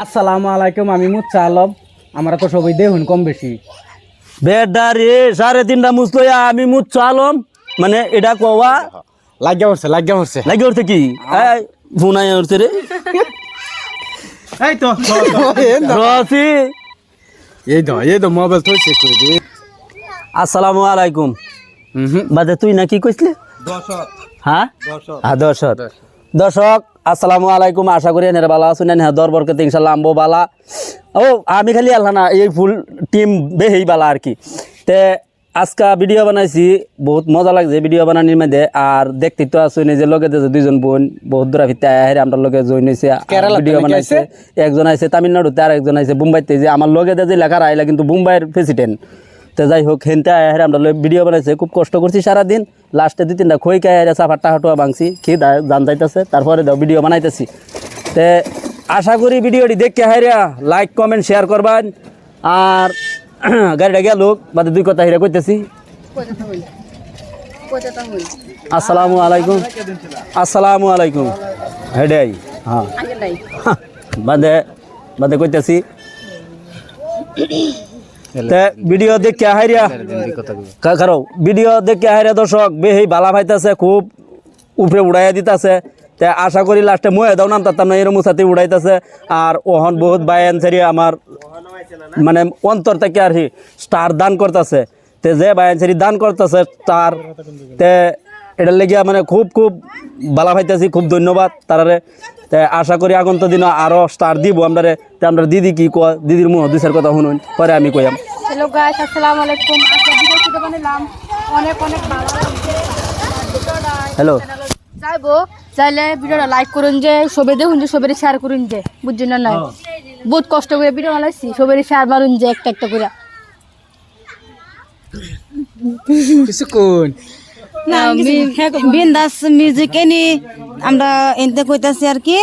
আসসালামু আলাইকুম, আমি মুচ্ছা আলম। আমরা তো সবাই দেখুন কম বেশি বেডা রে 3:30 মুসলয়া আমি মুচ্ছ আলম মানে এটা কোয়া লাগিয়া পড়ছে লাগি উঠছে কি এই ফোনাই উঠছে রে এই তো রসি এই তো মোবাইল থইছে কই রে। আসসালামু আলাইকুম। বাদে তুই না কি কইছলি হ্যাঁ দর্শক আসসালামু আলাইকুম। আশা করি এনারা ভালো আছেন। হ্যাঁ দরবরকে ইনশাল্লাহ আম্বো বালা। ও আমি খালি আল্লাহ না এই ফুল টিম বেহেই বালা আর কি। তে আজকা ভিডিও বানাইছি, বহুত মজা লাগছে ভিডিও বানানির মধ্যে। আর দেখতে তো আসুন যে লগে দুইজন বোন বহুত দূরা ভিত্তি আয় আমরা লগে জয়েন হয়েছে ভিডিও বানাইছে। একজন আইছে তামিলনাড়ুতে আর একজন আইছে মুম্বাইতে। যে আমার লগে যে লেখার আইলা কিন্তু মুম্বাইয়ের প্রেসিডেন্ট। তো যাই হোক হেনতে আয় আমরা ভিডিও বানাইছে, খুব কষ্ট করছি সারাদিন। লাস্টে 2-3টা খই খাই চাফার টাহাটুয়া ভাঙছি, খেয়ে জান যাইতেছে। তারপরে দাও ভিডিও বানাইতেছি। তে আশা করি ভিডিওটি দেখে হাইরা লাইক কমেন্ট শেয়ার করবেন। আর গাড়িটা গেল বাদে দুই কথা হিরা কইতেছি। আসসালামু আলাইকুম, আসসালামু আলাইকুম। হেডাই হ্যাঁ বাদে বাদে কইতেছি। ভিডিও দেখে হাইরা কারো ভিডিও দেখে হাইরা দর্শক বেহেই বালা পাইতেছে, খুব উপরে উড়াইয়া দিতেছে। তে আশা করি লাস্টে ময়ে দাও নাম তার না এরম সাথে উড়াইতেছে। আর ওহন বহুত বায়ান ছেড়ে আমার মানে অন্তর থেকে আর কি স্টার দান করতেছে। তে যে বায়ান ছেড়ে দান করতেছে স্টার, তে এটার লেগিয়া মানে খুব খুব বালা পাইতেছি, খুব ধন্যবাদ তারারে। তে আশা করি আগন্ত দিন আরো স্টার দিব আমরা। তে আমরা দিদি কি কয়, দিদির মুহ দুইশের কথা শুনুন পরে আমি কইয়াম। হ্যালো গাইস, আসসালামু আলাইকুম। আজকে ভিডিও শুরু বানাইলাম, অনেক অনেক ভালো লাগছে। হ্যালো যাইবো চাইলে ভিডিওটা লাইক করুন, যে সবে দেখুন, যে সবের শেয়ার করুন, যে বুঝছেন না নাই বহুত কষ্ট করে ভিডিও বানাইছি, সবের শেয়ার মারুন যে একটা একটা করে। কিছু কোন বিন্দাস মিউজিক এনি আমরা এনতে কইতাছি আর কি।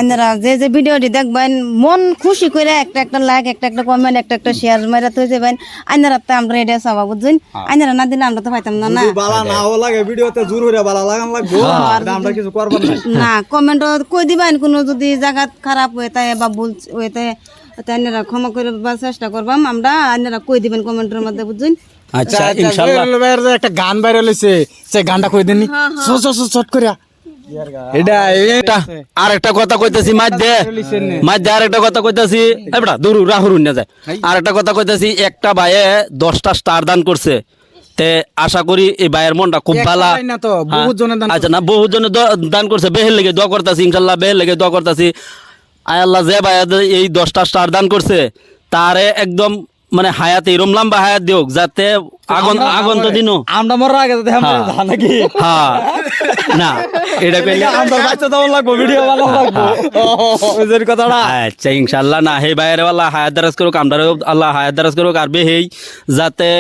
আপনারা যে যে ভিডিওটি দেখবেন মন খুশি করে একটা একটা লাইক, একটা একটা কমেন্ট, একটা একটা শেয়ার মারা তো যাবেন। আপনারা তো আমরা এটা সবা বুঝছেন, আপনারা না দিলে আমরা তো পাইতাম না। না বালা নাও লাগে ভিডিওতে জোর হইরা বালা লাগান লাগবো, আমরা কিছু করব না। না কমেন্ট কই দিবেন, কোনো যদি জায়গা খারাপ হয়ে তাই বা ভুল হয়ে তাই আপনারা ক্ষমা করে চেষ্টা করবাম আমরা। আপনারা কই দিবেন কমেন্টের মধ্যে বুঝছেন। আচ্ছা ইনশাআল্লাহ একটা গান বাইরে হইছে, সে গানটা কই দেননি শট করিয়া। এটা আর একটা কথা কইতাছি মাঝে আর একটা কথা কইতাছি এবড়া দূর রাহুরুন না যায়। আর একটা কথা কইতাছি, একটা ভাইয়ে 10টা স্টার দান করছে। তে আশা করি এই ভাইয়ের মনটা খুব ভালো। আচ্ছা না বহুত জনে দান করছে, বেহের লেগে দোয়া করতেছি ইনশাআল্লাহ, বেহের লেগে দোয়া করতেছি। আয় আল্লাহ যে ভাইয়া এই 10টা স্টার দান করছে তারে একদম মানে হায়াতে এরম লম্বা হায়াত দিওক, যাতে আগন্ত দিনও আমরা মরার আগে যদি আমরা জানা নাকি। হ্যাঁ না এটা কইলে আমরা বাচ্চা দাও লাগবো, ভিডিও বানানো লাগবো ওই যে কথাটা। আচ্ছা ইনশাআল্লাহ না হে বাইরে আল্লাহ হায়াত দারাজ করুক, আমরা আল্লাহ হায়াত দারাজ করুক। আর বেহেই যাতে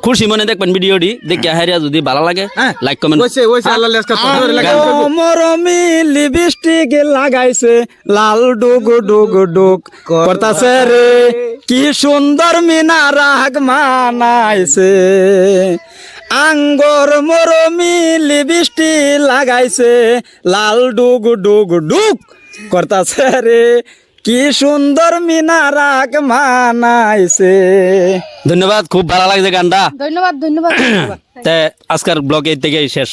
খুশি মনে দেখবেন ভিডিওটি দেখে হারিয়া যদি ভালো লাগে লাইক কমেন্ট। মরমি লিপস্টিক লাগাইছে লাল ডুগ ডুগ ডুগ করতাছে রে, কি সুন্দর মিনা রাগ মানাইছে। আঙ্গর মরমি লিপস্টিক লাগাইছে লাল ডুগ ডুগ ডুগ করতাছে রে, কি সুন্দর মিনা রাগ মানাইছে। ধন্যবাদ, খুব ভালো লাগছে গানটা। ধন্যবাদ ধন্যবাদ। তে আজকের ব্লগ এই থেকেই শেষ।